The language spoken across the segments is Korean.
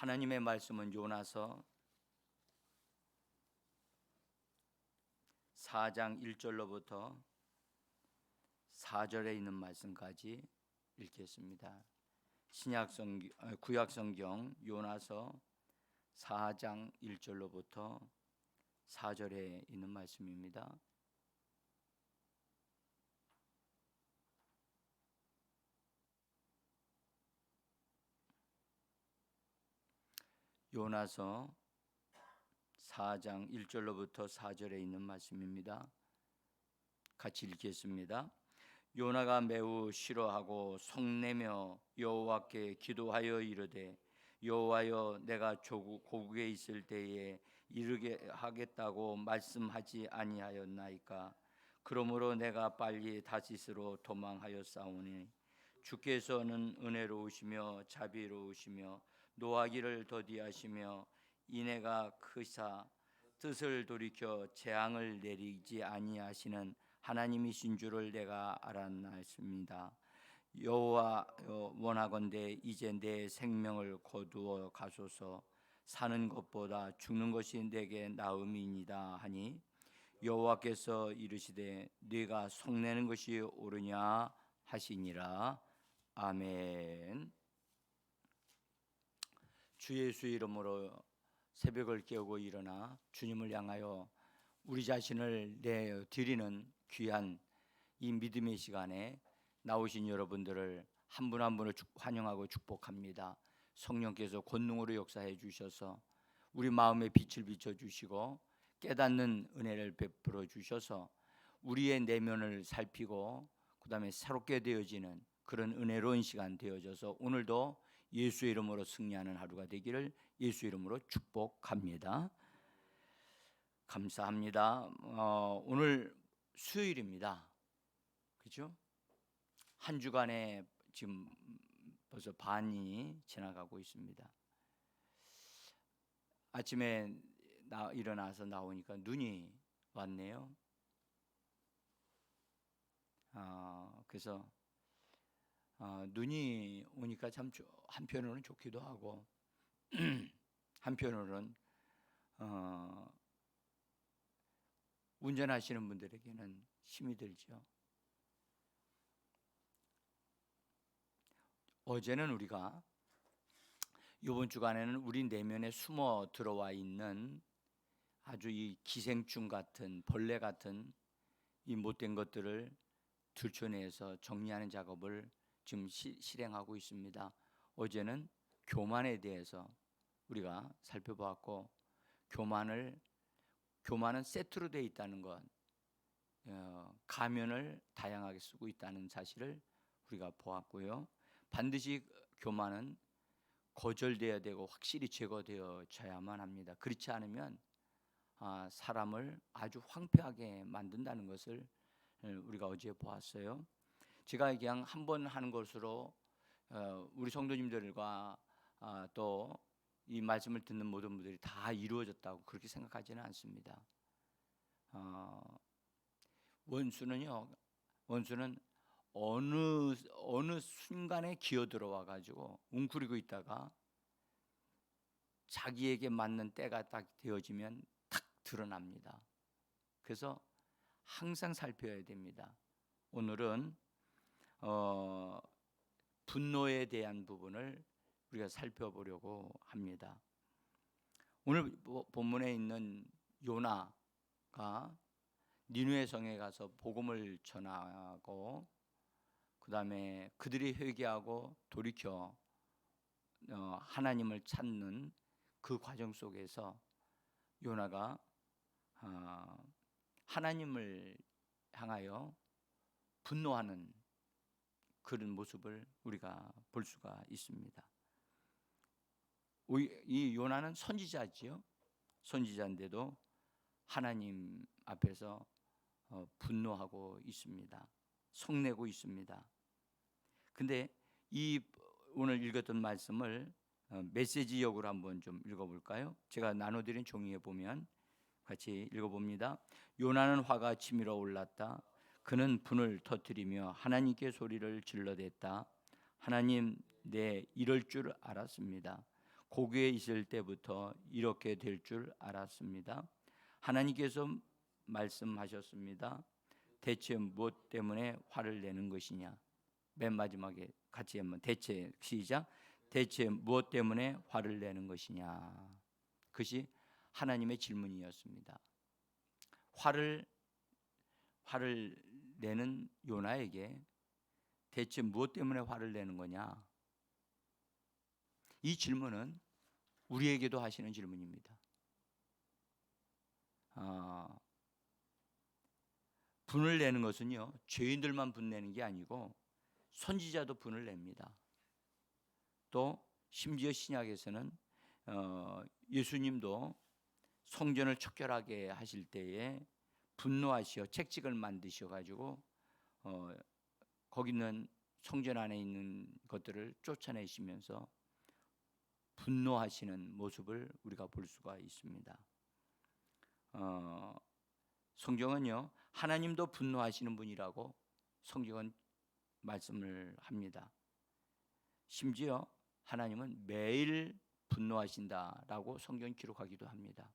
하나님의 말씀은 요나서 4장 1절로부터 4절에 있는 말씀까지 읽겠습니다. 구약성경 요나서 4장 1절로부터 4절에 있는 말씀입니다. 요나서 4장 1절로부터 4절에 있는 말씀입니다. 같이 읽겠습니다. 요나가 매우 싫어하고 성내며 여호와께 기도하여 이르되 여호와여 내가 고국에 있을 때에 이르게 하겠다고 말씀하지 아니하였나이까. 그러므로 내가 빨리 다시스로 도망하였사오니 주께서는 은혜로우시며 자비로우시며 노하기를 더디하시며 인애가 크사 뜻을 돌이켜 재앙을 내리지 아니하시는 하나님이신 줄을 내가 알았나이다. 여호와 원하건대 이제 내 생명을 거두어 가소서. 사는 것보다 죽는 것이 내게 나음이니이다 하니 여호와께서 이르시되 네가 속내는 것이 옳으냐 하시니라. 아멘. 주 예수 이름으로 새벽을 깨우고 일어나 주님을 향하여 우리 자신을 내 드리는 귀한 이 믿음의 시간에 나오신 여러분들을 한 분 한 분을 환영하고 축복합니다. 성령께서 권능으로 역사해 주셔서 우리 마음에 빛을 비춰 주시고 깨닫는 은혜를 베풀어 주셔서 우리의 내면을 살피고 그다음에 새롭게 되어지는 그런 은혜로운 시간 되어져서 오늘도 예수의 이름으로 승리하는 하루가 되기를 예수 이름으로 축복합니다. 감사합니다. 오늘 수요일입니다. 그렇죠? 한 주간에 지금 벌써 반이 지나가고 있습니다. 아침에 일어나서 나오니까 눈이 왔네요. 그래서 눈이 오니까 참 한편으로는 좋기도 하고 한편으로는 운전하시는 분들에게는 힘이 들죠. 어제는 우리가 이번 주간에는 우리 내면에 숨어 들어와 있는 아주 이 기생충 같은 벌레 같은 이 못된 것들을 들춰내서 정리하는 작업을 지금 실행하고 있습니다. 어제는 교만에 대해서 우리가 살펴보았고 교만은 세트로 되어 있다는 것, 가면을 다양하게 쓰고 있다는 사실을 우리가 보았고요. 반드시 교만은 거절되어야 되고 확실히 제거되어져야만 합니다. 그렇지 않으면 사람을 아주 황폐하게 만든다는 것을 우리가 어제 보았어요. 제가 그냥 한 번 하는 것으로 우리 성도님들과 또 이 말씀을 듣는 모든 분들이 다 이루어졌다고 그렇게 생각하지는 않습니다. 원수는 어느 순간에 기어 들어와 가지고 웅크리고 있다가 자기에게 맞는 때가 딱 되어지면 탁 드러납니다. 그래서 항상 살펴야 됩니다. 오늘은 분노에 대한 부분을 우리가 살펴보려고 합니다. 오늘 본문에 있는 요나가 니느웨 성에 가서 복음을 전하고 그 다음에 그들이 회개하고 돌이켜 하나님을 찾는 그 과정 속에서 요나가 하나님을 향하여 분노하는 그런 모습을 우리가 볼 수가 있습니다. 이 요나는 선지자지요. 선지자인데도 하나님 앞에서 분노하고 있습니다. 성내고 있습니다. 근데 이 오늘 읽었던 말씀을 메시지역으로 한번 좀 읽어볼까요? 제가 나눠드린 종이에 보면 같이 읽어봅니다. 요나는 화가 치밀어 올랐다. 그는 분을 터뜨리며 하나님께 소리를 질러댔다. 하나님, 내 이럴 줄 알았습니다. 고교에 있을 때부터 이렇게 될 줄 알았습니다. 하나님께서 말씀하셨습니다. 대체 무엇 때문에 화를 내는 것이냐? 맨 마지막에 같이 한번 대체 시작. 대체 무엇 때문에 화를 내는 것이냐? 그것이 하나님의 질문이었습니다. 화를 내는 요나에게 대체 무엇 때문에 화를 내는 거냐? 이 질문은 우리에게도 하시는 질문입니다. 분을 내는 것은요, 죄인들만 분내는 게 아니고 선지자도 분을 냅니다. 또 심지어 신약에서는 예수님도 성전을 척결하게 하실 때에 분노하시어 책찍을 만드셔 가지고 거기 있는 성전 안에 있는 것들을 쫓아내시면서 분노하시는 모습을 우리가 볼 수가 있습니다. 성경은요, 하나님도 분노하시는 분이라고 성경은 말씀을 합니다. 심지어 하나님은 매일 분노하신다라고 성경 기록하기도 합니다.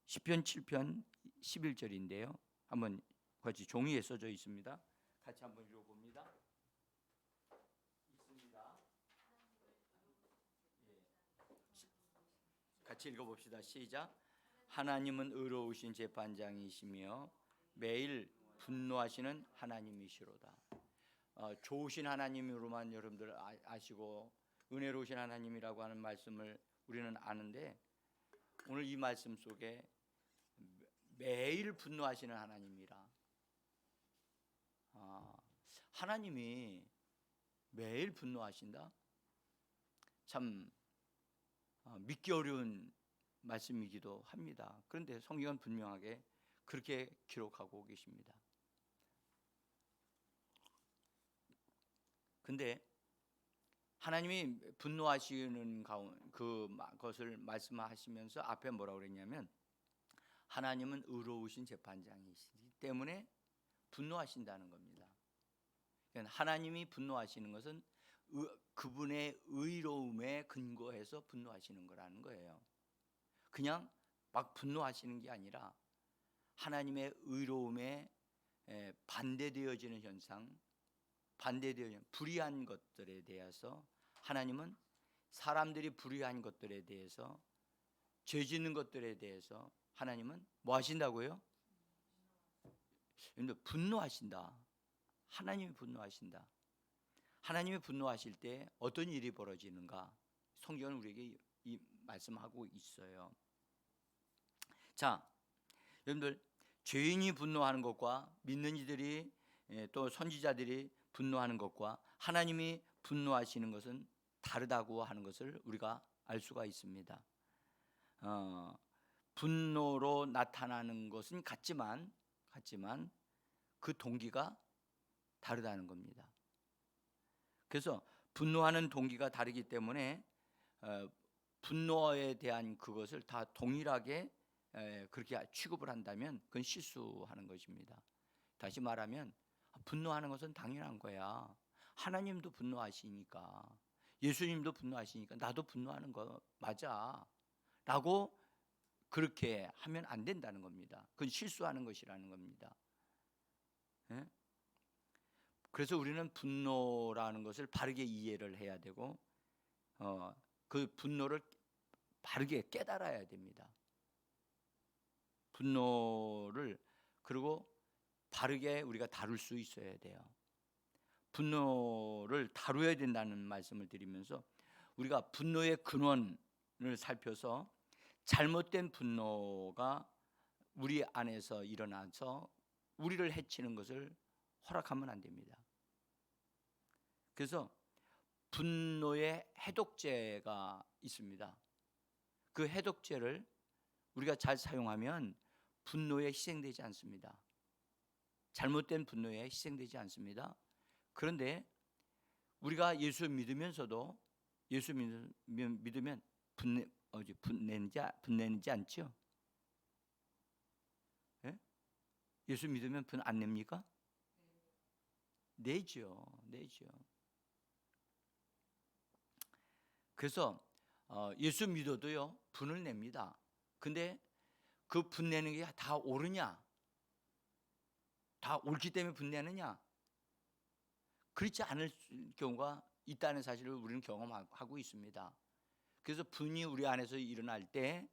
시편 7편 11절인데요. 한번 같이 종이에 써져 있습니다. 같이 한번 읽어봅니다. 있습니다. 같이 읽어봅시다. 시작. 하나님은 의로우신 재판장이시며 매일 분노하시는 하나님이시로다. 좋으신 하나님으로만 여러분들 아시고 은혜로우신 하나님이라고 하는 말씀을 우리는 아는데, 오늘 이 말씀 속에 매일 분노하시는 하나님이라. 하나님이 매일 분노하신다? 참 믿기 어려운 말씀이기도 합니다. 그런데 성경은 분명하게 그렇게 기록하고 계십니다. 근데 하나님이 분노하시는 그것을 말씀하시면서 앞에 뭐라고 그랬냐면, 하나님은 의로우신 재판장이시기 때문에 분노하신다는 겁니다. 하나님이 분노하시는 것은 그분의 의로움에 근거해서 분노하시는 거라는 거예요. 그냥 막 분노하시는 게 아니라 하나님의 의로움에 반대되어지는 현상, 반대되어지는 불의한 것들에 대해서 하나님은 사람들이 불의한 것들에 대해서, 죄 짓는 것들에 대해서 하나님은 뭐 하신다고요? 분노하신다. 하나님이 분노하신다. 하나님이 분노하실 때 어떤 일이 벌어지는가? 성경은 우리에게 이 말씀하고 있어요. 자, 여러분들, 죄인이 분노하는 것과 믿는 이들이 또 선지자들이 분노하는 것과 하나님이 분노하시는 것은 다르다고 하는 것을 우리가 알 수가 있습니다. 분노로 나타나는 것은 같지만 그 동기가 다르다는 겁니다. 그래서 분노하는 동기가 다르기 때문에 분노에 대한 그것을 다 동일하게 그렇게 취급을 한다면 그건 실수하는 것입니다. 다시 말하면 분노하는 것은 당연한 거야. 하나님도 분노하시니까, 예수님도 분노하시니까 나도 분노하는 거 맞아 라고 그렇게 하면 안 된다는 겁니다. 그건 실수하는 것이라는 겁니다. 그래서 우리는 분노라는 것을 바르게 이해를 해야 되고 그 분노를 바르게 깨달아야 됩니다. 분노를 그리고 바르게 우리가 다룰 수 있어야 돼요. 분노를 다루어야 된다는 말씀을 드리면서 우리가 분노의 근원을 살펴서 잘못된 분노가 우리 안에서 일어나서 우리를 해치는 것을 허락하면 안 됩니다. 그래서 분노의 해독제가 있습니다. 그 해독제를 우리가 잘 사용하면 분노에 희생되지 않습니다. 잘못된 분노에 희생되지 않습니다. 그런데 우리가 예수 믿으면서도 예수 믿으면 분내는지 않죠? 예? 예수 믿으면 분 안 냅니까? 내죠. 그래서 예수 믿어도요 분을 냅니다. 근데 그 분내는 게 다 옳으냐? 다 옳기 때문에 분내느냐? 그렇지 않을 경우가 있다는 사실을 우리는 경험하고 있습니다. 그래서 분이 우리 안에서 일어날 때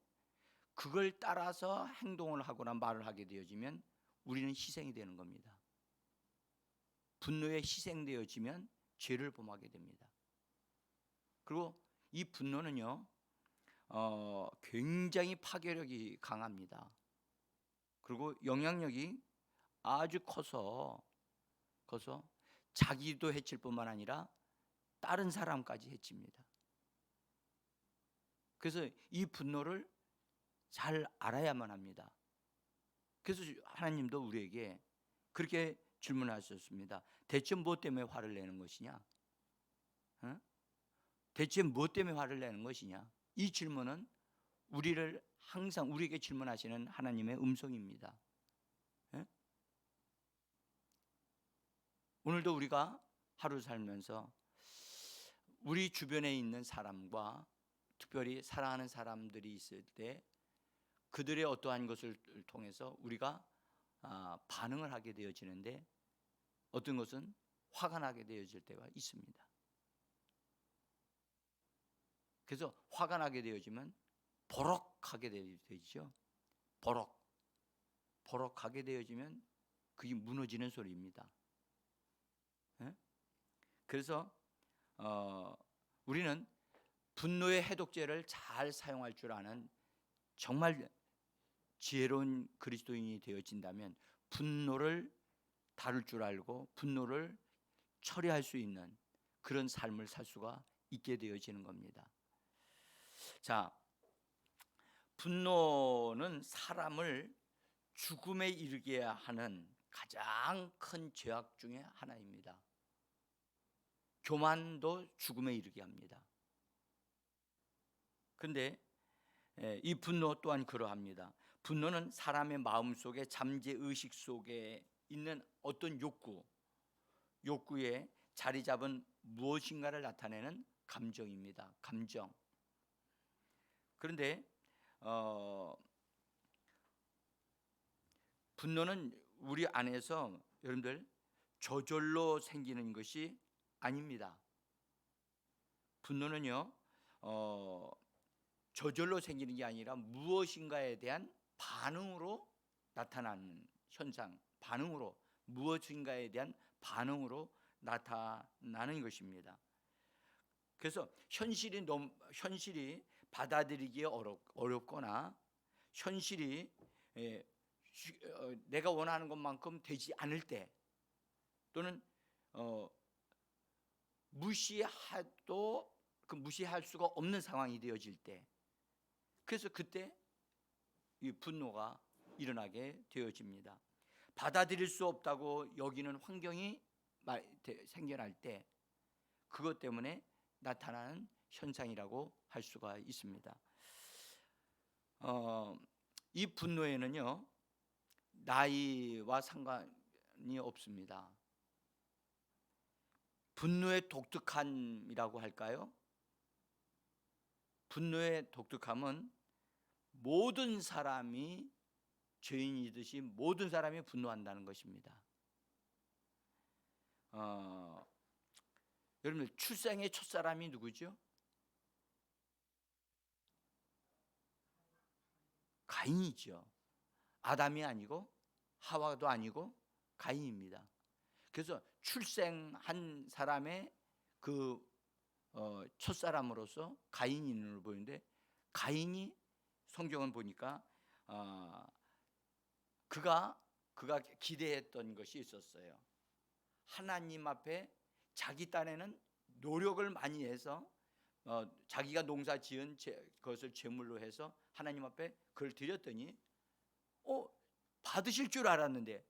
그걸 따라서 행동을 하거나 말을 하게 되어지면 우리는 희생이 되는 겁니다. 분노에 희생되어지면 죄를 범하게 됩니다. 그리고 이 분노는요 굉장히 파괴력이 강합니다. 그리고 영향력이 아주 커서 자기도 해칠 뿐만 아니라 다른 사람까지 해칩니다. 그래서 이 분노를 잘 알아야만 합니다. 그래서 하나님도 우리에게 그렇게 질문하셨습니다. 대체 무엇 때문에 화를 내는 것이냐? 대체 무엇 때문에 화를 내는 것이냐? 이 질문은 우리를 항상 우리에게 질문하시는 하나님의 음성입니다. 오늘도 우리가 하루 살면서 우리 주변에 있는 사람과 특별히 사랑하는 사람들이 있을 때 그들의 어떠한 것을 통해서 우리가 반응을 하게 되어지는데 어떤 것은 화가 나게 되어질 때가 있습니다. 그래서 화가 나게 되어지면 버럭하게 되죠. 버럭하게 되어지면 그게 무너지는 소리입니다. 그래서 우리는 분노의 해독제를 잘 사용할 줄 아는 정말 지혜로운 그리스도인이 되어진다면 분노를 다룰 줄 알고 분노를 처리할 수 있는 그런 삶을 살 수가 있게 되어지는 겁니다. 자, 분노는 사람을 죽음에 이르게 하는 가장 큰 죄악 중에 하나입니다. 교만도 죽음에 이르게 합니다. 그런데 이 분노 또한 그러합니다. 분노는 사람의 마음속에 잠재의식 속에 있는 어떤 욕구에 자리 잡은 무엇인가를 나타내는 감정입니다. 감정. 그런데 분노는 우리 안에서 여러분들 저절로 생기는 것이 아닙니다. 분노는요 저절로 생기는 게 아니라 무엇인가에 대한 반응으로 나타나는 현상, 무엇인가에 대한 반응으로 나타나는 것입니다. 그래서 현실이 받아들이기 어렵거나 현실이 내가 원하는 것만큼 되지 않을 때 또는 무시해도 무시할 수가 없는 상황이 되어질 때 그래서 그때 이 분노가 일어나게 되어집니다. 받아들일 수 없다고 여기는 환경이 생겨날 때 그것 때문에 나타나는 현상이라고 할 수가 있습니다. 이 분노에는요 나이와 상관이 없습니다. 분노의 독특함이라고 할까요? 분노의 독특함은 모든 사람이 죄인이듯이 모든 사람이 분노한다는 것입니다. 여러분 출생의 첫사람이 누구죠? 가인이죠. 아담이 아니고 하와도 아니고 가인입니다. 그래서 출생한 사람의 그 첫사람으로서 가인인을 보이는데 가인이 성경은 보니까 그가 기대했던 것이 있었어요. 하나님 앞에 자기 딴에는 노력을 많이 해서 자기가 농사 지은 그것을 제물로 해서 하나님 앞에 그걸 드렸더니 받으실 줄 알았는데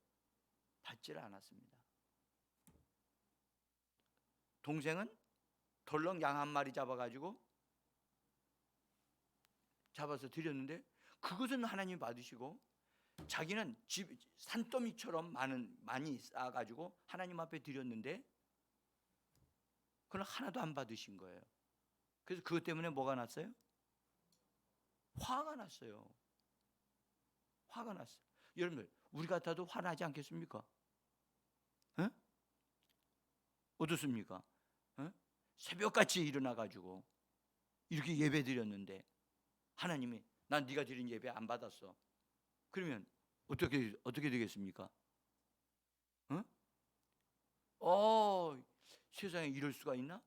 받지를 않았습니다. 동생은 덜렁 양 한 마리 잡아서 드렸는데 그것은 하나님이 받으시고 자기는 산더미처럼 많이 쌓아가지고 하나님 앞에 드렸는데 그건 하나도 안 받으신 거예요. 그래서 그것 때문에 뭐가 났어요? 화가 났어요. 화가 났어요. 여러분들, 우리 같아도 화나지 않겠습니까? 에? 어떻습니까? 에? 새벽같이 일어나가지고 이렇게 예배 드렸는데 하나님이 난 네가 드린 예배 안 받았어. 그러면 어떻게 되겠습니까? 어? 세상에 이럴 수가 있나?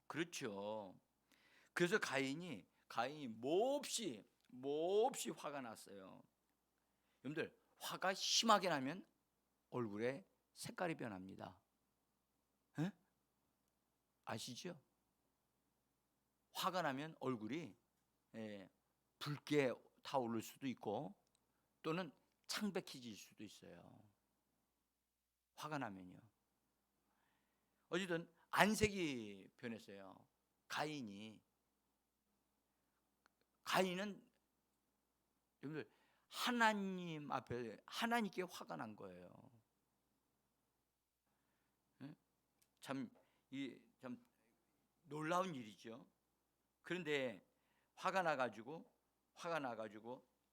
그렇죠. 그래서 가인이 몹시 화가 났어요. 여러분들, 화가 심하게 나면 얼굴에 색깔이 변합니다. 에? 아시죠? 화가 나면 얼굴이 붉게 타오를 수도 있고 또는 창백해질 수도 있어요. 화가 나면요. 어쨌든 안색이 변했어요. 가인은 여러분들 하나님 앞에 하나님께 화가 난 거예요. 참 놀라운 일이죠. 그런데 화가 나가지고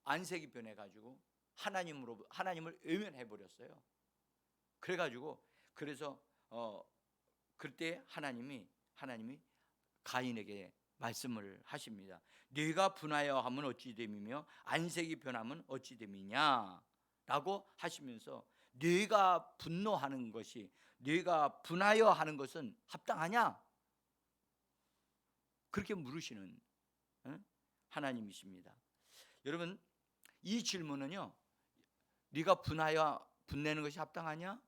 안색이 변해가지고 하나님을 외면해 버렸어요. 그래서 그때 하나님이 가인에게 말씀을 하십니다. 네가 분하여 하면 어찌 됨이며 안색이 변하면 어찌 됨이냐라고 하시면서 네가 분노하는 것이 네가 분하여 하는 것은 합당하냐? 그렇게 물으시는 하나님이십니다. 여러분, 이 질문은요, 네가 분내는 것이 합당하냐?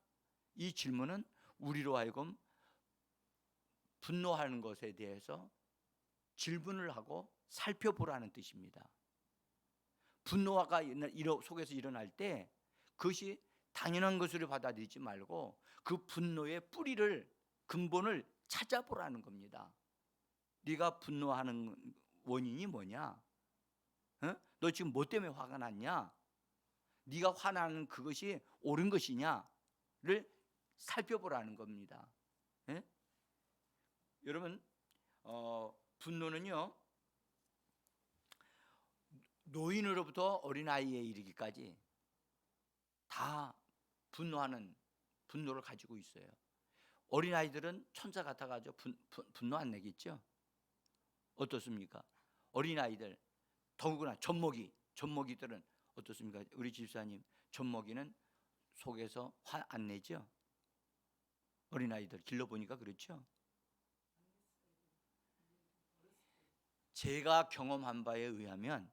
이 질문은 우리로 하여금 분노하는 것에 대해서 질문을 하고 살펴보라는 뜻입니다. 분노가 속에서 일어날 때 그것이 당연한 것으로 받아들이지 말고 그 분노의 근본을 찾아보라는 겁니다. 네가 분노하는 원인이 뭐냐? 너 지금 뭐 때문에 화가 났냐? 네가 화나는 그것이 옳은 것이냐를 살펴보라는 겁니다. 여러분, 분노는요, 노인으로부터 어린아이에 이르기까지 다 분노를 가지고 있어요. 어린아이들은 천사 같아가지고 분노 안 내겠죠? 어떻습니까? 어린아이들, 더구나 젖먹이들은 어떻습니까? 우리 집사님, 젖먹이는 속에서 화 안 내죠? 어린아이들 길러보니까 그렇죠? 제가 경험한 바에 의하면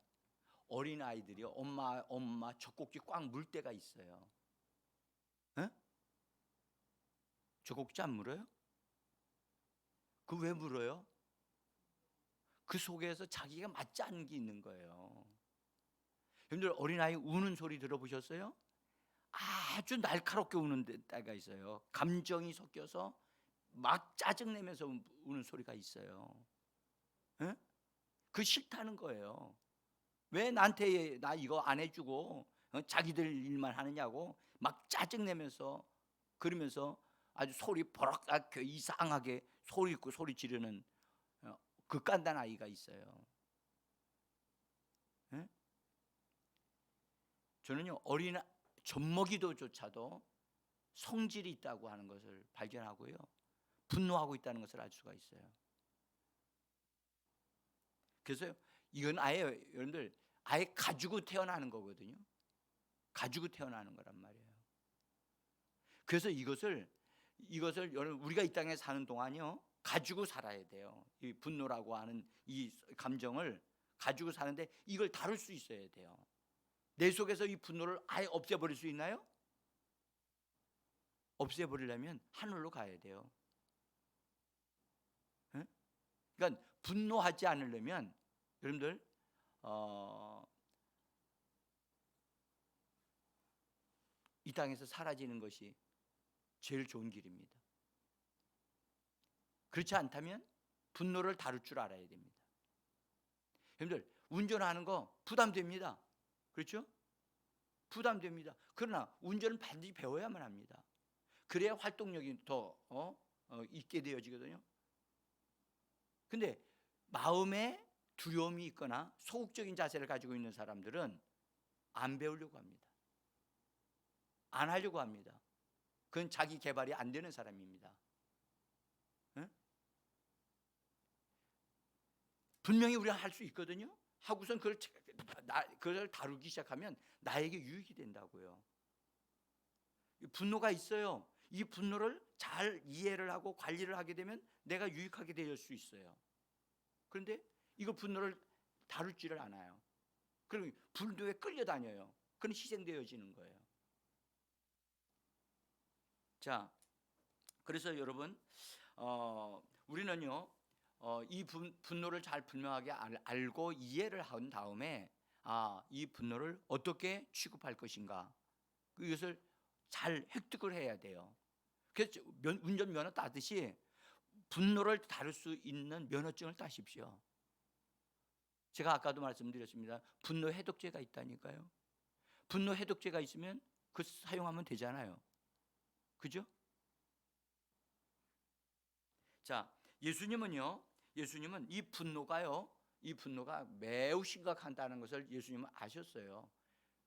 어린아이들이 엄마 젖꼭지 꽉 물 때가 있어요. 젖꼭지 안 물어요? 그 왜 물어요? 그 속에서 자기가 맞지 않는 게 있는 거예요. 여러분들, 어린아이 우는 소리 들어보셨어요? 아주 날카롭게 우는 때가 있어요. 감정이 섞여서 막 짜증내면서 우는 소리가 있어요. 그 싫다는 거예요. 왜 나한테 나 이거 안 해주고 자기들 일만 하느냐고 막 짜증내면서 그러면서 아주 소리 버럭 이상하게 소리 지르는 극간단 아이가 있어요. 저는요, 젖먹이도조차도 성질이 있다고 하는 것을 발견하고요, 분노하고 있다는 것을 알 수가 있어요. 그래서 이건 여러분들 가지고 태어나는 거거든요. 가지고 태어나는 거란 말이에요. 그래서 이것을 여러분, 우리가 이 땅에 사는 동안요, 가지고 살아야 돼요. 이 분노라고 하는 이 감정을 가지고 사는데 이걸 다룰 수 있어야 돼요. 내 속에서 이 분노를 아예 없애버릴 수 있나요? 없애버리려면 하늘로 가야 돼요. 그러니까 분노하지 않으려면 여러분들 이 땅에서 사라지는 것이 제일 좋은 길입니다. 그렇지 않다면 분노를 다룰 줄 알아야 됩니다. 여러분들, 운전하는 거 부담됩니다. 그렇죠? 부담됩니다. 그러나 운전은 반드시 배워야만 합니다. 그래야 활동력이 더 있게 되어지거든요. 근데 마음에 두려움이 있거나 소극적인 자세를 가지고 있는 사람들은 안 배우려고 합니다. 안 하려고 합니다. 그건 자기 개발이 안 되는 사람입니다. 응? 분명히 우리가 할 수 있거든요. 하고선 그걸 다루기 시작하면 나에게 유익이 된다고요. 분노가 있어요. 이 분노를 잘 이해를 하고 관리를 하게 되면 내가 유익하게 될 수 있어요. 그런데 이거 분노를 다루지를 않아요. 그리고 분노에 끌려다녀요. 그건 희생되어지는 거예요. 자, 그래서 여러분, 우리는요, 이 분노를 잘 분명하게 알고 이해를 한 다음에 이 분노를 어떻게 취급할 것인가, 이것을 잘 획득을 해야 돼요. 그래서 운전면허 따듯이 분노를 다룰 수 있는 면허증을 따십시오. 제가 아까도 말씀드렸습니다. 분노 해독제가 있다니까요. 분노 해독제가 있으면 그 사용하면 되잖아요. 그죠? 자, 예수님은 이 분노가 매우 심각하다는 것을 예수님은 아셨어요.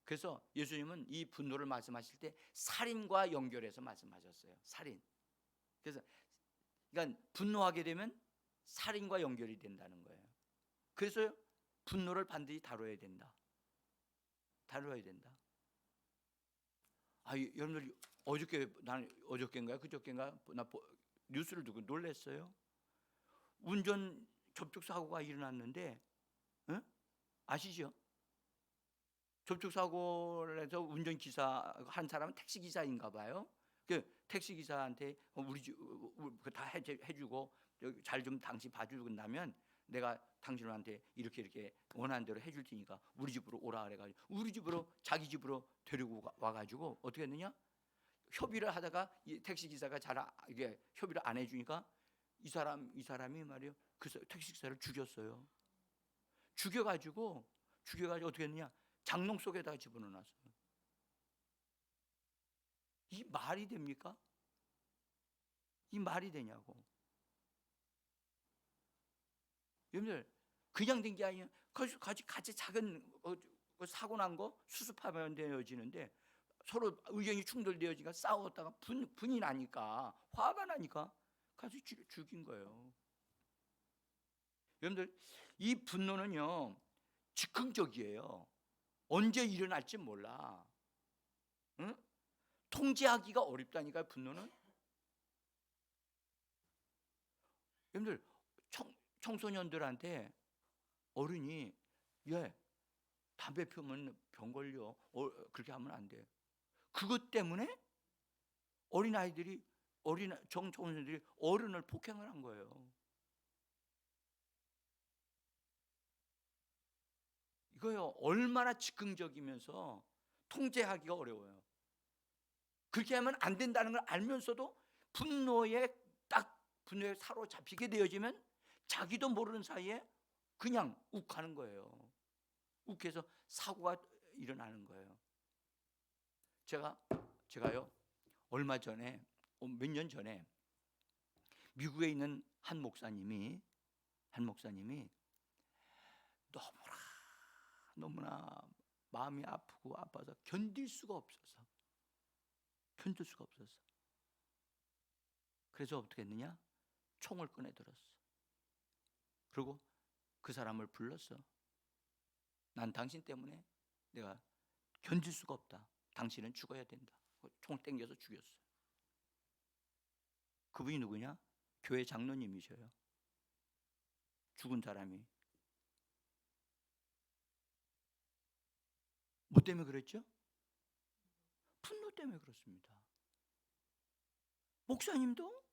그래서 예수님은 이 분노를 말씀하실 때 살인과 연결해서 말씀하셨어요. 살인. 그래서 그러니까 분노하게 되면 살인과 연결이 된다는 거예요. 그래서 분노를 반드시 다뤄야 된다. 다뤄야 된다. 여러분들 어저께인가요? 그저께인가? 뉴스를 두고 놀랐어요. 운전 접촉 사고가 일어났는데, 아시죠? 접촉 사고를 해서 운전기사 한 사람은 택시 기사인가 봐요. 그 택시 기사한테 우리 집 다 해주고 잘 좀 당신 봐주고 나면 내가 당신한테 이렇게 원하는 대로 해줄 테니까 우리 집으로 오라 그래가지고 우리 집으로 자기 집으로 데리고 와가지고 어떻게 했느냐? 협의를 하다가 이 택시 기사가 이게 협의를 안 해주니까 이 사람이 말이요 그 택시 기사를 죽였어요. 죽여가지고 어떻게 했느냐? 장롱 속에다가 집어넣어놨어요. 이 말이 됩니까? 이 말이 되냐고. 여러분들 그냥 된 게 아니에요. 같이 작은 사고 난 거 수습하면 되어지는데 서로 의견이 충돌되어지니까 싸웠다가 분이 나니까 화가 나니까 가서 죽인 거예요. 여러분들 이 분노는요 즉흥적이에요. 언제 일어날지 몰라. 응? 통제하기가 어렵다니까요. 분노는. 여러분들 청소년들한테 어른이 담배 피우면 병 걸려 그렇게 하면 안 돼. 그것 때문에 청소년들이 어른을 폭행을 한 거예요. 이거요 얼마나 즉흥적이면서 통제하기가 어려워요. 그렇게 하면 안 된다는 걸 알면서도 분노에 사로잡히게 되어지면 자기도 모르는 사이에 그냥 욱하는 거예요. 욱해서 사고가 일어나는 거예요. 제가요 얼마 전에 몇 년 전에 미국에 있는 한 목사님이 너무나 마음이 아프고 아파서 견딜 수가 없어서 그래서 어떻게 했느냐? 총을 꺼내 들었어. 그리고 그 사람을 불렀어. 난 당신 때문에 내가 견딜 수가 없다. 당신은 죽어야 된다. 총 땡겨서 죽였어. 그분이 누구냐? 교회 장로님이셔요. 죽은 사람이. 뭐 때문에 그랬죠? 분노 때문에 그렇습니다. 목사님도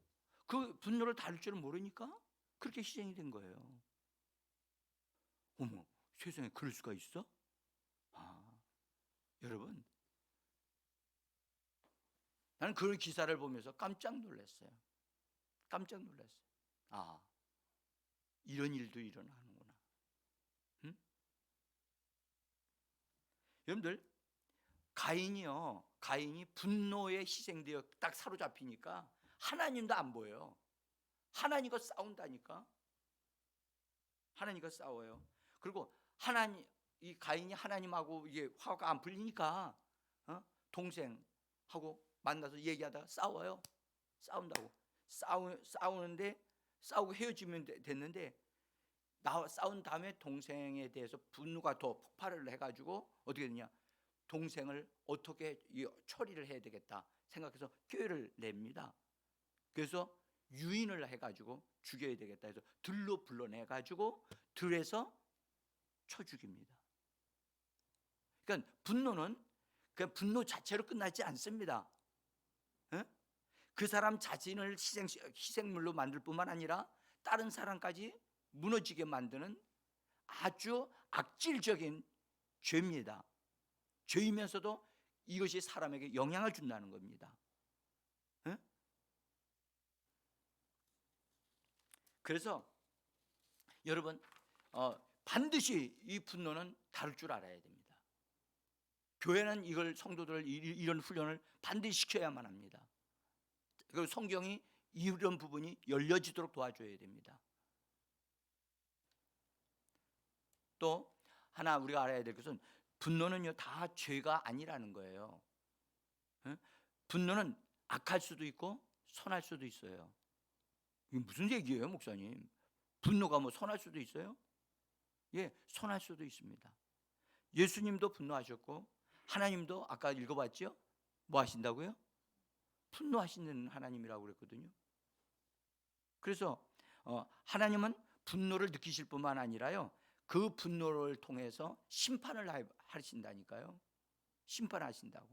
그 분노를 다룰 줄 모르니까 그렇게 희생이 된 거예요. 어머, 세상에 그럴 수가 있어? 여러분, 나는 그 기사를 보면서 깜짝 놀랐어요. 이런 일도 일어나는구나. 응? 여러분들, 가인이 분노에 희생되어 딱 사로잡히니까 하나님도 안 보여요. 하나님과 싸운다니까. 하나님과 싸워요. 그리고 이 가인이 하나님하고 이게 화가 안 풀리니까 동생하고 만나서 얘기하다가 싸워요. 싸운다고. 싸우는데 싸우고 헤어지면 됐는데 싸운 다음에 동생에 대해서 분노가 더 폭발을 해가지고 어떻게 되냐, 동생을 어떻게 처리를 해야 되겠다 생각해서 꾀를 냅니다. 그래서 유인을 해가지고 죽여야 되겠다 해서 들로 불러내가지고 들에서 쳐 죽입니다. 그러니까 분노는 그냥 분노 자체로 끝나지 않습니다. 그 사람 자신을 희생물로 만들 뿐만 아니라 다른 사람까지 무너지게 만드는 아주 악질적인 죄입니다. 죄이면서도 이것이 사람에게 영향을 준다는 겁니다. 그래서 여러분 반드시 이 분노는 다룰 줄 알아야 됩니다. 교회는 이걸 성도들 이런 훈련을 반드시 시켜야만 합니다. 그리고 성경이 이런 부분이 열려지도록 도와줘야 됩니다. 또 하나 우리가 알아야 될 것은 분노는요 다 죄가 아니라는 거예요. 분노는 악할 수도 있고 선할 수도 있어요. 이게 무슨 얘기예요, 목사님? 분노가 뭐 선할 수도 있어요? 예, 선할 수도 있습니다. 예수님도 분노하셨고 하나님도 아까 읽어봤죠? 뭐 하신다고요? 분노하시는 하나님이라고 그랬거든요. 그래서 하나님은 분노를 느끼실 뿐만 아니라요 그 분노를 통해서 심판을 하신다니까요. 심판하신다고.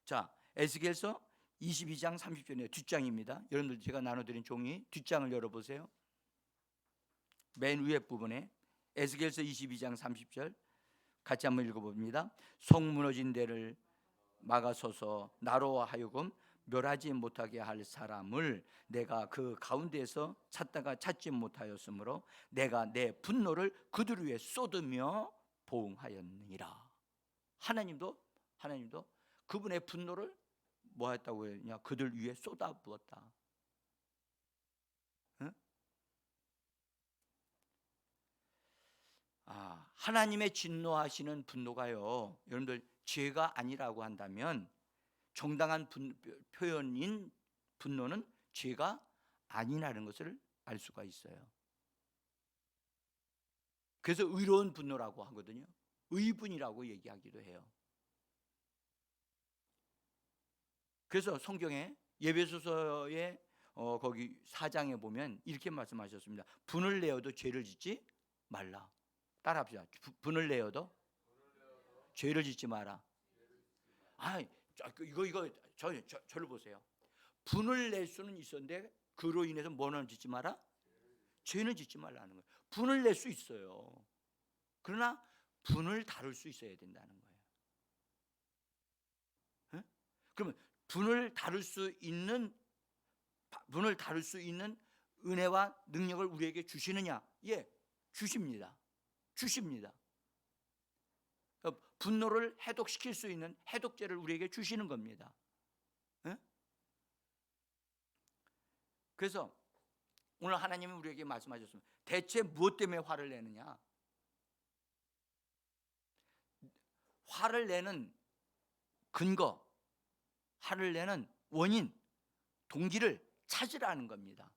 자, 에스겔서 22장 30절이에요. 뒷장입니다. 여러분들 제가 나눠드린 종이 뒷장을 열어보세요. 맨 위에 부분에 에스겔서 22장 30절 같이 한번 읽어봅니다. 성 무너진 데를 막아서서 나로 하여금 멸하지 못하게 할 사람을 내가 그 가운데에서 찾다가 찾지 못하였으므로 내가 내 분노를 그들 위에 쏟으며 보응하였느니라. 하나님도 그분의 분노를 뭐 했다고 했냐? 그들 위에 쏟아부었다. 하나님의 진노하시는 분노가요 여러분들 죄가 아니라고 한다면 정당한 표현인 분노는 죄가 아니라는 것을 알 수가 있어요. 그래서 의로운 분노라고 하거든요. 의분이라고 얘기하기도 해요. 그래서 성경에 예배소서의 거기 4장에 보면 이렇게 말씀하셨습니다. 분을 내어도 죄를 짓지 말라. 따라합시다. 분을 내어도 죄를 짓지 마라. 이거 저를 보세요. 분을 낼 수는 있었는데 그로 인해서 뭐는 짓지 마라? 죄는 짓지 말라는 거예요. 분을 낼 수 있어요. 그러나 분을 다룰 수 있어야 된다는 거예요. 그러면 분을 다룰 수 있는 은혜와 능력을 우리에게 주시느냐? 예, 주십니다. 분노를 해독시킬 수 있는 해독제를 우리에게 주시는 겁니다. 그래서 오늘 하나님이 우리에게 말씀하셨습니다. 대체 무엇 때문에 화를 내느냐? 화를 내는 근거, 화를 내는 원인, 동기를 찾으라는 겁니다.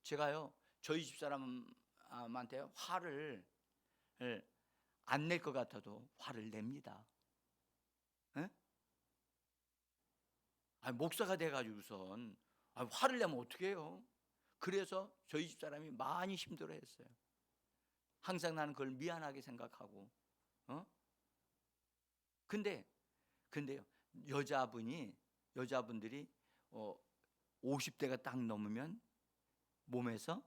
제가요 저희 집사람한테 화를 안 낼 것 같아도 화를 냅니다. 목사가 돼가지고선 화를 내면 어떻게 해요? 그래서 저희 집사람이 많이 힘들어했어요. 항상 나는 그걸 미안하게 생각하고 근데요 여자분들이 50대가 딱 넘으면 몸에서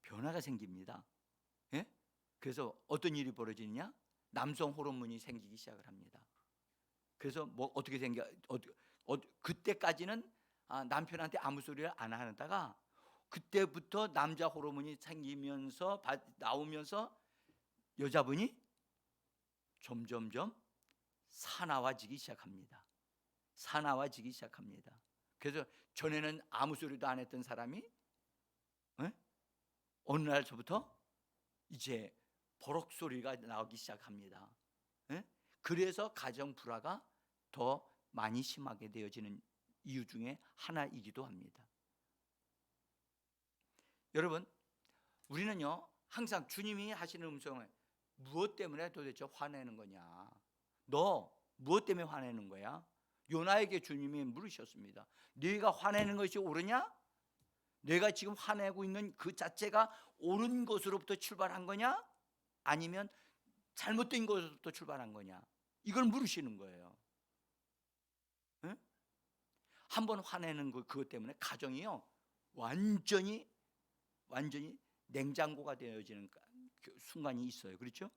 변화가 생깁니다. 그래서 어떤 일이 벌어지느냐? 남성 호르몬이 생기기 시작을 합니다. 그래서 뭐 어떻게 그때까지는 남편한테 아무 소리를 안 하다가 그때부터 남자 호르몬이 생기면서 나오면서 여자분이 점점점 사나워지기 시작합니다. 그래서 전에는 아무 소리도 안 했던 사람이 어느 날서부터 이제 버럭 소리가 나오기 시작합니다. 예? 그래서 가정 불화가 더 많이 심하게 되어지는 이유 중에 하나이기도 합니다. 여러분, 우리는요 항상 주님이 하시는 음성을 무엇 때문에 도대체 화내는 거냐? 너 무엇 때문에 화내는 거야? 요나에게 주님이 물으셨습니다. 네가 화내는 것이 옳으냐? 내가 지금 화내고 있는 그 자체가 옳은 것으로부터 출발한 거냐? 아니면 잘못된 것으로부터 출발한 거냐? 이걸 물으시는 거예요. 응? 한번 화내는 그것 때문에 가정이요 완전히 냉장고가 되어지는 순간이 있어요. 그렇죠?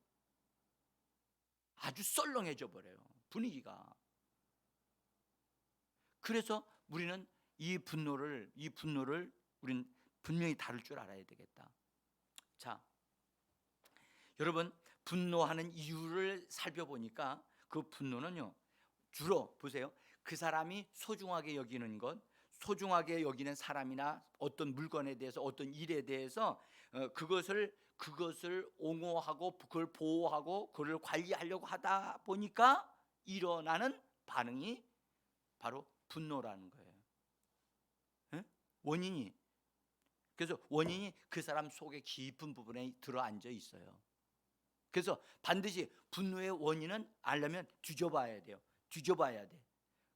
아주 썰렁해져 버려요, 분위기가. 그래서 우리는 이 분노를 우리는 분명히 다룰 줄 알아야 되겠다. 자, 여러분, 분노하는 이유를 살펴보니까 그 분노는요 주로 보세요. 그 사람이 소중하게 여기는 것, 소중하게 여기는 사람이나 어떤 물건에 대해서, 어떤 일에 대해서 그것을 옹호하고 그걸 보호하고 그걸 관리하려고 하다 보니까 일어나는 반응이 바로 분노라는 거예요. 원인이, 그래서 원인이 그 사람 속의 깊은 부분에 들어앉아 있어요. 그래서 반드시 분노의 원인은 알려면 뒤져봐야 돼요. 뒤져봐야 돼.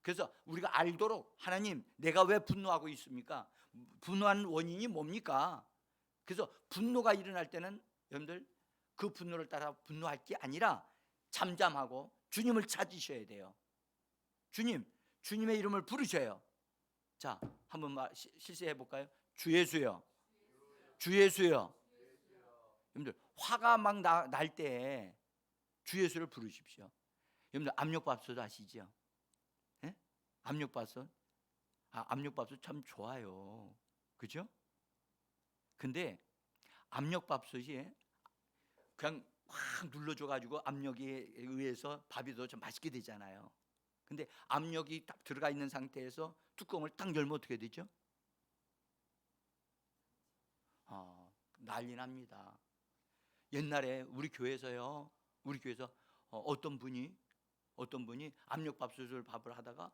그래서 우리가 알도록, 하나님 내가 왜 분노하고 있습니까? 분노하는 원인이 뭡니까? 그래서 분노가 일어날 때는 여러분들 그 분노를 따라 분노할 게 아니라 잠잠하고 주님을 찾으셔야 돼요. 주님의 이름을 부르셔요. 자, 한번 실시해 볼까요? 주 예수여, 주 예수여. 여러분들 화가 막 날 때 주 예수를 부르십시오. 여러분들 압력밥솥 아시죠? 네? 압력밥솥. 압력밥솥 참 좋아요. 그죠? 근데 압력밥솥이 그냥 확 눌러줘가지고 압력에 의해서 밥이 더 좀 맛있게 되잖아요. 근데 압력이 딱 들어가 있는 상태에서 뚜껑을 딱 열면 어떻게 되죠? 난리 납니다. 옛날에 우리 교회에서 어떤 분이 압력밥솥을 밥을 하다가,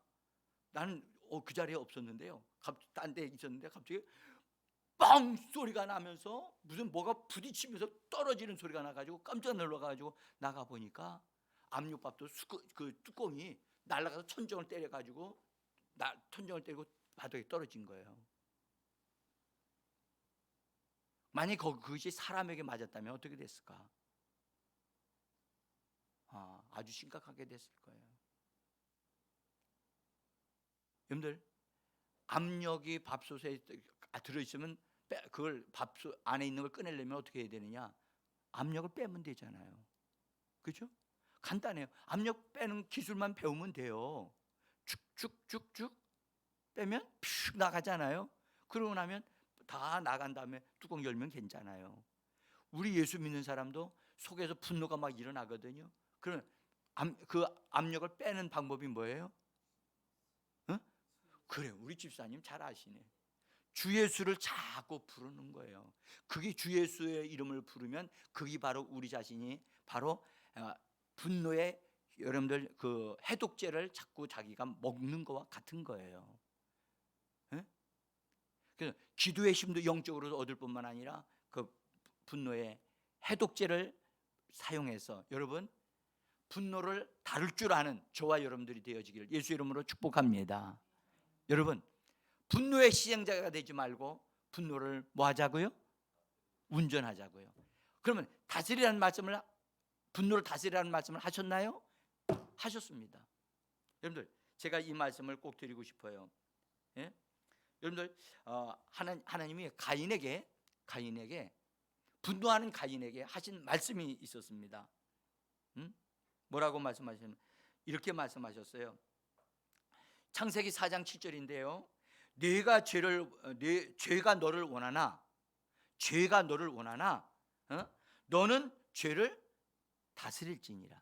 나는 그 자리에 없었는데요, 딴 데 있었는데 갑자기 빵 소리가 나면서 무슨 뭐가 부딪히면서 떨어지는 소리가 나가지고 깜짝 놀라가지고 나가 보니까 압력밥솥 그 뚜껑이 날아가서 천정을 때려가지고 천정을 때리고 바닥에 떨어진 거예요. 만약 그것이 사람에게 맞았다면 어떻게 됐을까? 아주 심각하게 됐을 거예요. 여러분들, 압력이 밥솥에 들어있으면 그걸 밥솥 안에 있는 걸 꺼내려면 어떻게 해야 되느냐? 압력을 빼면 되잖아요. 그렇죠? 간단해요. 압력 빼는 기술만 배우면 돼요. 쭉쭉쭉쭉 빼면 퓨 나가잖아요. 그러고 나면 다 나간 다음에 뚜껑 열면 괜찮아요. 우리 예수 믿는 사람도 속에서 분노가 막 일어나거든요. 그럼 그 압력을 빼는 방법이 뭐예요? 그래, 우리 집사님 잘 아시네. 주 예수를 자꾸 부르는 거예요. 그게 주 예수의 이름을 부르면 그게 바로 우리 자신이 바로 분노의, 여러분들 그 해독제를 자꾸 자기가 먹는 거와 같은 거예요. 그래서 기도의 힘도 영적으로 얻을 뿐만 아니라 그 분노의 해독제를 사용해서 여러분 분노를 다룰 줄 아는 저와 여러분들이 되어지기를 예수 이름으로 축복합니다. 여러분, 분노의 시행자가 되지 말고 분노를 뭐 하자고요? 운전하자고요. 그러면 다스리라는 말씀을, 분노를 다스리라는 말씀을 하셨나요? 하셨습니다. 여러분들, 제가 이 말씀을 꼭 드리고 싶어요. 예? 여러분들, 하나님이 가인에게 분노하는 가인에게 하신 말씀이 있었습니다. 뭐라고 말씀하셨냐면 이렇게 말씀하셨어요. 창세기 4장 7절인데요. 죄가 너를 원하나 너는 죄를 다스릴지니라.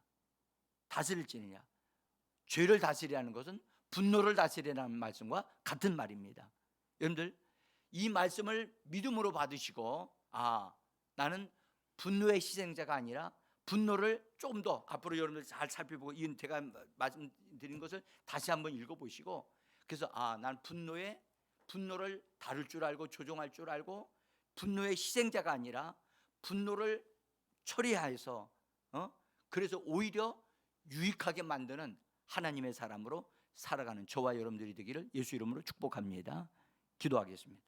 죄를 다스리라는 것은 분노를 다스리라는 말씀과 같은 말입니다. 여러분들, 이 말씀을 믿음으로 받으시고 나는 분노의 희생자가 아니라 분노를 조금 더 앞으로 여러분들 잘 살펴보고 이 제가 말씀드린 것을 다시 한번 읽어보시고, 그래서 난 분노를 다룰 줄 알고 조종할 줄 알고 분노의 희생자가 아니라 분노를 처리해서 그래서 오히려 유익하게 만드는 하나님의 사람으로 살아가는 저와 여러분들이 되기를 예수 이름으로 축복합니다. 기도하겠습니다.